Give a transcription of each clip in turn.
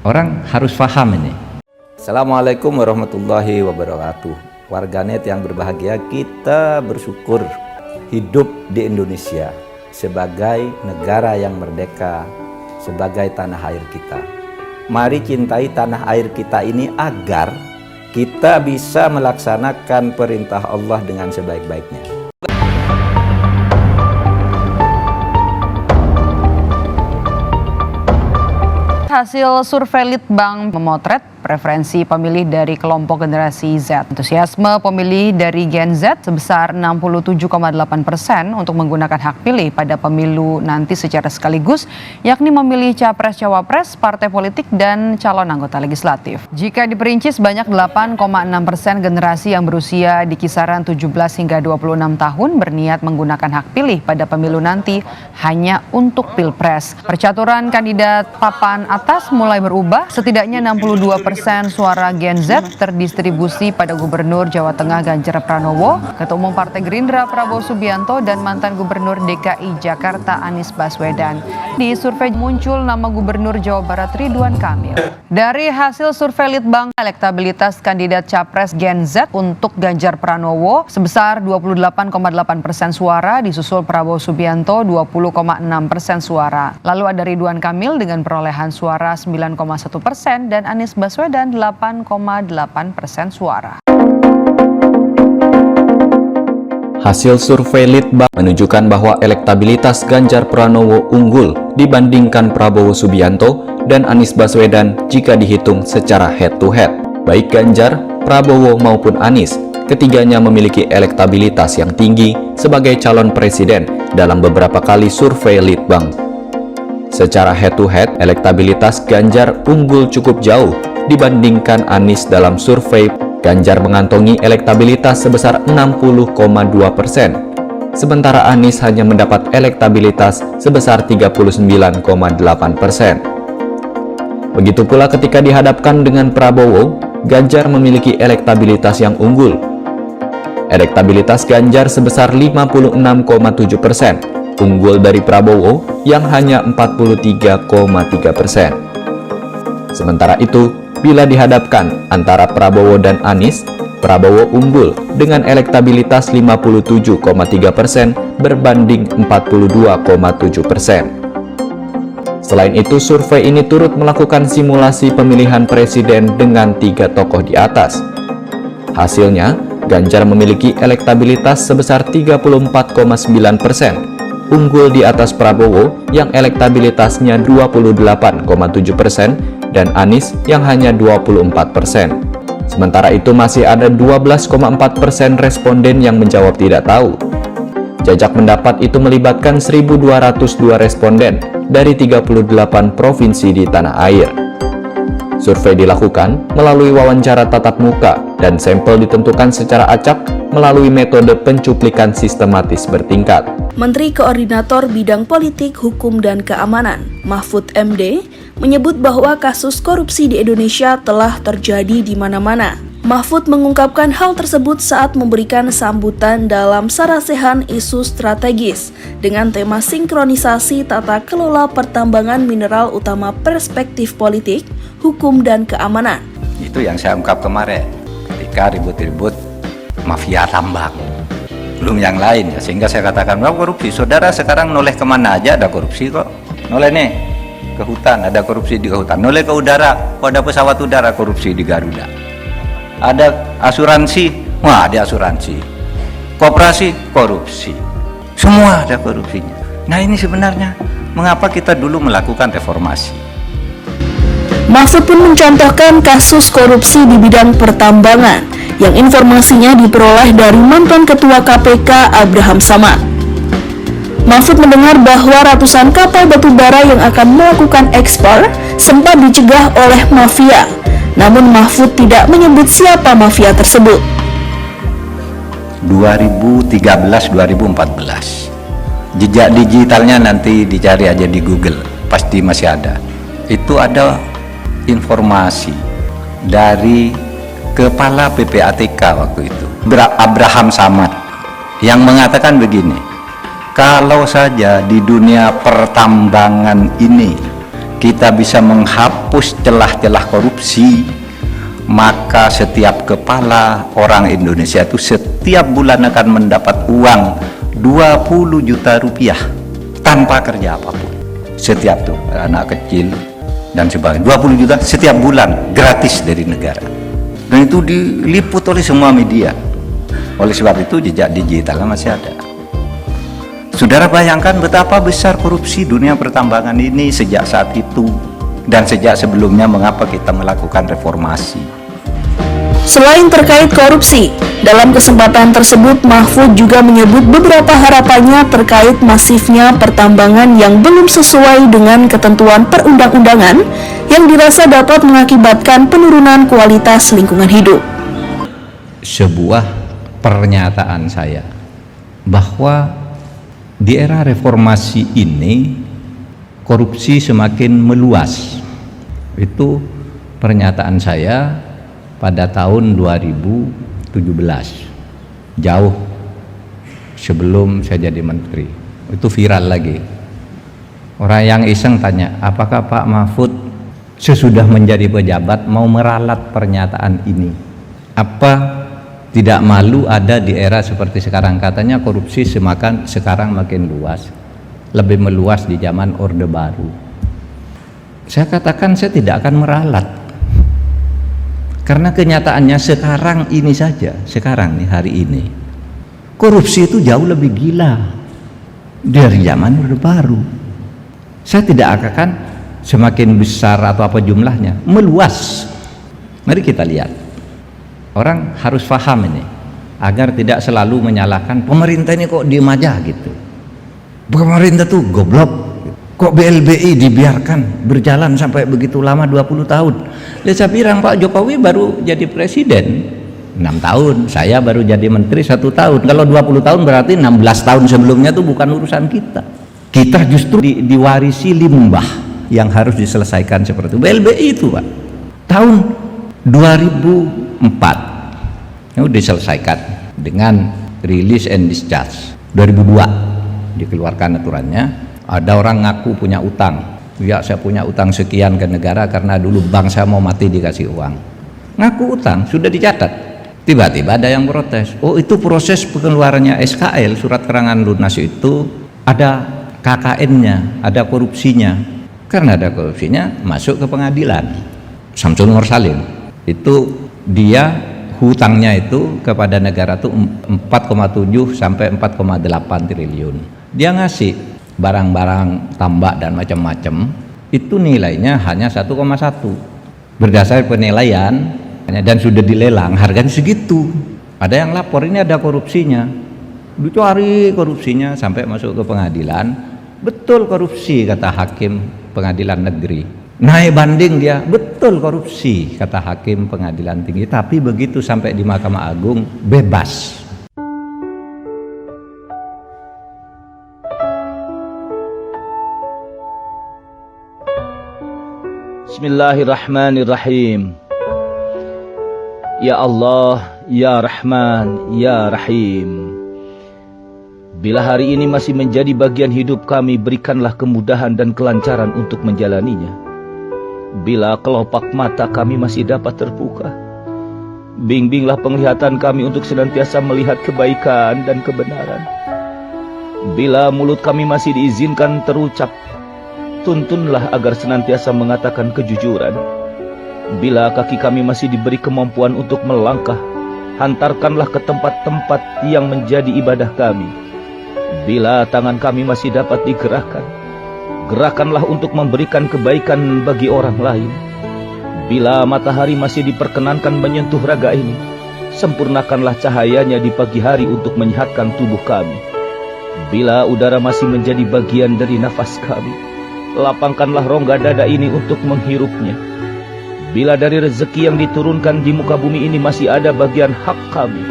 Orang harus paham ini. Assalamualaikum warahmatullahi wabarakatuh. Warganet yang berbahagia, kita bersyukur hidup di Indonesia sebagai negara yang merdeka, sebagai tanah air kita. Mari cintai tanah air kita ini agar kita bisa melaksanakan perintah Allah dengan sebaik-baiknya. Hasil survei Litbang memotret preferensi pemilih dari kelompok generasi Z. Antusiasme pemilih dari Gen Z sebesar 67,8% untuk menggunakan hak pilih pada pemilu nanti secara sekaligus, yakni memilih capres-cawapres, partai politik, dan calon anggota legislatif. Jika diperinci, sebanyak 8,6% generasi yang berusia di kisaran 17 hingga 26 tahun berniat menggunakan hak pilih pada pemilu nanti hanya untuk pilpres. Percaturan kandidat papan atas mulai berubah, setidaknya 62% suara Gen Z terdistribusi pada Gubernur Jawa Tengah Ganjar Pranowo, Ketua Umum Partai Gerindra Prabowo Subianto, dan mantan Gubernur DKI Jakarta Anies Baswedan. Di survei muncul nama Gubernur Jawa Barat Ridwan Kamil. Dari hasil survei Litbang, elektabilitas kandidat capres Gen Z untuk Ganjar Pranowo sebesar 28,8% suara, disusul Prabowo Subianto 20,6% suara. Lalu ada Ridwan Kamil dengan perolehan suara 9,1% dan Anies Baswedan 8,8% suara. Hasil survei Litbang menunjukkan bahwa elektabilitas Ganjar Pranowo unggul dibandingkan Prabowo Subianto dan Anies Baswedan jika dihitung secara head-to-head. Baik Ganjar, Prabowo maupun Anies, ketiganya memiliki elektabilitas yang tinggi sebagai calon presiden dalam beberapa kali survei Litbang. Secara head-to-head, elektabilitas Ganjar unggul cukup jauh dibandingkan Anies dalam survei. Ganjar mengantongi elektabilitas sebesar 60,2%, sementara Anies hanya mendapat elektabilitas sebesar 39,8%. Begitu pula ketika dihadapkan dengan Prabowo, Ganjar memiliki elektabilitas yang unggul. Elektabilitas Ganjar sebesar 56,7%, unggul dari Prabowo yang hanya 43,3%. Sementara itu, bila dihadapkan antara Prabowo dan Anies, Prabowo unggul dengan elektabilitas 57,3% berbanding 42,7%. Selain itu, survei ini turut melakukan simulasi pemilihan presiden dengan 3 tokoh di atas. Hasilnya, Ganjar memiliki elektabilitas sebesar 34,9%, unggul di atas Prabowo yang elektabilitasnya 28,7% dan Anies yang hanya 24%. Sementara itu masih ada 12,4% responden yang menjawab tidak tahu. Jajak pendapat itu melibatkan 1.202 responden dari 38 provinsi di tanah air. Survei dilakukan melalui wawancara tatap muka dan sampel ditentukan secara acak melalui metode pencuplikan sistematis bertingkat. Menteri Koordinator Bidang Politik, Hukum, dan Keamanan, Mahfud MD, menyebut bahwa kasus korupsi di Indonesia telah terjadi di mana-mana. Mahfud mengungkapkan hal tersebut saat memberikan sambutan dalam Sarasehan Isu Strategis dengan tema sinkronisasi tata kelola pertambangan mineral utama perspektif politik, hukum, dan keamanan. Itu yang saya ungkap kemarin ketika ribut-ribut mafia tambang, belum yang lain ya, sehingga saya katakan bahwa korupsi, saudara sekarang noleh kemana aja ada korupsi kok. Noleh nih ke hutan, ada korupsi di hutan. Noleh ke udara, kok ada pesawat udara, korupsi di Garuda. Ada asuransi, wah ada asuransi. Koperasi, korupsi. Semua ada korupsinya. Nah ini sebenarnya mengapa kita dulu melakukan reformasi. Mahfud pun mencontohkan kasus korupsi di bidang pertambangan yang informasinya diperoleh dari mantan Ketua KPK Abraham Samad. Mahfud mendengar bahwa ratusan kapal batubara yang akan melakukan ekspor sempat dicegah oleh mafia, namun Mahfud tidak menyebut siapa mafia tersebut. 2013-2014, jejak digitalnya nanti dicari aja di Google, pasti masih ada. Itu ada informasi dari Kepala PPATK waktu itu, Abraham Samad, yang mengatakan begini, kalau saja di dunia pertambangan ini kita bisa menghapus celah-celah korupsi, maka setiap kepala orang Indonesia itu setiap bulan akan mendapat uang 20 juta rupiah tanpa kerja apapun. Setiap tuh anak kecil dan sebagainya, 20 juta setiap bulan gratis dari negara. Dan itu diliput oleh semua media. Oleh sebab itu jejak digitalnya masih ada. Saudara bayangkan betapa besar korupsi dunia pertambangan ini sejak saat itu dan sejak sebelumnya, mengapa kita melakukan reformasi. Selain terkait korupsi, dalam kesempatan tersebut Mahfud juga menyebut beberapa harapannya terkait masifnya pertambangan yang belum sesuai dengan ketentuan perundang-undangan yang dirasa dapat mengakibatkan penurunan kualitas lingkungan hidup. Sebuah pernyataan saya bahwa di era reformasi ini korupsi semakin meluas. Itu pernyataan saya pada tahun 2017, jauh sebelum saya jadi menteri. Itu viral lagi. Orang yang iseng tanya, apakah Pak Mahfud sesudah menjadi pejabat mau meralat pernyataan ini? Apa tidak malu ada di era seperti sekarang? Katanya korupsi sekarang makin luas, lebih meluas di zaman Orde Baru. Saya katakan saya tidak akan meralat, karena kenyataannya sekarang ini saja, sekarang nih, hari ini, korupsi itu jauh lebih gila dari zaman Orde Baru. Saya tidak akan semakin besar atau apa jumlahnya, meluas. Mari kita lihat. Orang harus paham ini, agar tidak selalu menyalahkan pemerintah ini kok diem aja gitu. Pemerintah tuh goblok. Kok BLBI dibiarkan berjalan sampai begitu lama, 20 tahun. Ya saya bilang Pak Jokowi baru jadi presiden 6 tahun, saya baru jadi menteri 1 tahun. Kalau 20 tahun berarti 16 tahun sebelumnya tuh bukan urusan kita. Kita justru diwarisi limbah yang harus diselesaikan seperti itu. BLBI itu Pak, tahun 2004 itu diselesaikan dengan release and discharge. 2002 dikeluarkan aturannya. Ada orang ngaku punya utang, ya saya punya utang sekian ke negara karena dulu bank saya mau mati dikasih uang. Ngaku utang, sudah dicatat. Tiba-tiba ada yang protes, oh itu proses pengeluarannya SKL, surat keterangan lunas itu ada KKN-nya, ada korupsinya. Karena ada korupsinya masuk ke pengadilan. Samsul Nur Salim itu dia hutangnya itu kepada negara tuh 4,7 sampai 4,8 triliun. Dia ngasih barang-barang tambak dan macam-macam, itu nilainya hanya 1,1 berdasar penilaian, dan sudah dilelang harganya segitu. Ada yang lapor ini ada korupsinya, dicari korupsinya sampai masuk ke pengadilan. Betul korupsi kata hakim pengadilan negeri. Naik banding dia, betul korupsi kata hakim pengadilan tinggi, tapi begitu sampai di Mahkamah Agung bebas. Bismillahirrahmanirrahim. Ya Allah, Ya Rahman, Ya Rahim. Bila hari ini masih menjadi bagian hidup kami, berikanlah kemudahan dan kelancaran untuk menjalaninya. Bila kelopak mata kami masih dapat terbuka, bimbinglah penglihatan kami untuk senantiasa melihat kebaikan dan kebenaran. Bila mulut kami masih diizinkan terucap, tuntunlah agar senantiasa mengatakan kejujuran. Bila kaki kami masih diberi kemampuan untuk melangkah, hantarkanlah ke tempat-tempat yang menjadi ibadah kami. Bila tangan kami masih dapat digerakkan, gerakanlah untuk memberikan kebaikan bagi orang lain. Bila matahari masih diperkenankan menyentuh raga ini, sempurnakanlah cahayanya di pagi hari untuk menyehatkan tubuh kami. Bila udara masih menjadi bagian dari nafas kami, lapangkanlah rongga dada ini untuk menghirupnya. Bila dari rezeki yang diturunkan di muka bumi ini masih ada bagian hak kami,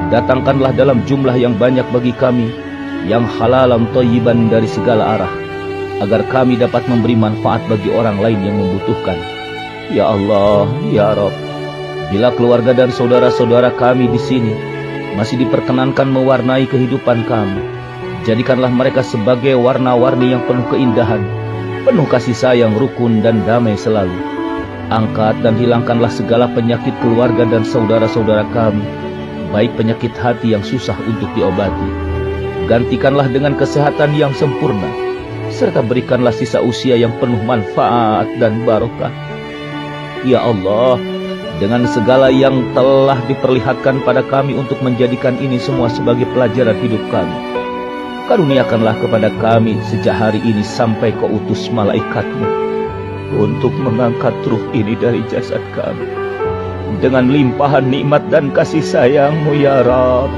datangkanlah dalam jumlah yang banyak bagi kami, yang halalan thayyiban dari segala arah, agar kami dapat memberi manfaat bagi orang lain yang membutuhkan. Ya Allah, Ya Rabb, bila keluarga dan saudara-saudara kami di sini masih diperkenankan mewarnai kehidupan kami, jadikanlah mereka sebagai warna-warni yang penuh keindahan, penuh kasih sayang, rukun dan damai selalu. Angkat dan hilangkanlah segala penyakit keluarga dan saudara-saudara kami, baik penyakit hati yang susah untuk diobati. Gantikanlah dengan kesehatan yang sempurna, serta berikanlah sisa usia yang penuh manfaat dan barokah. Ya Allah, dengan segala yang telah diperlihatkan pada kami untuk menjadikan ini semua sebagai pelajaran hidup kami, karuniakanlah kepada kami sejak hari ini sampai Kau utus malaikat-Mu untuk mengangkat ruh ini dari jasad kami dengan limpahan nikmat dan kasih sayang-Mu ya Rabb.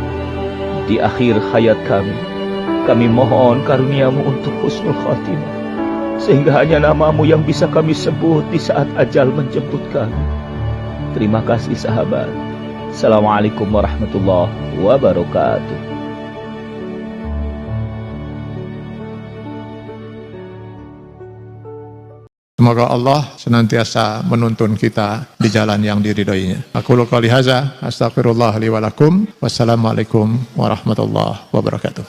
Di akhir hayat kami mohon karunia-Mu untuk husnul khatimah, sehingga hanya nama-Mu yang bisa kami sebut di saat ajal menjemput kami. Terima kasih sahabat. Assalamualaikum warahmatullahi wabarakatuh. Semoga Allah senantiasa menuntun kita di jalan yang diridhoinya. Aku qouli hadza, astaghfirullah li wa lakum. Wassalamualaikum warahmatullahi wabarakatuh.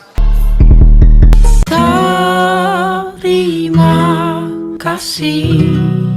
Terima kasih.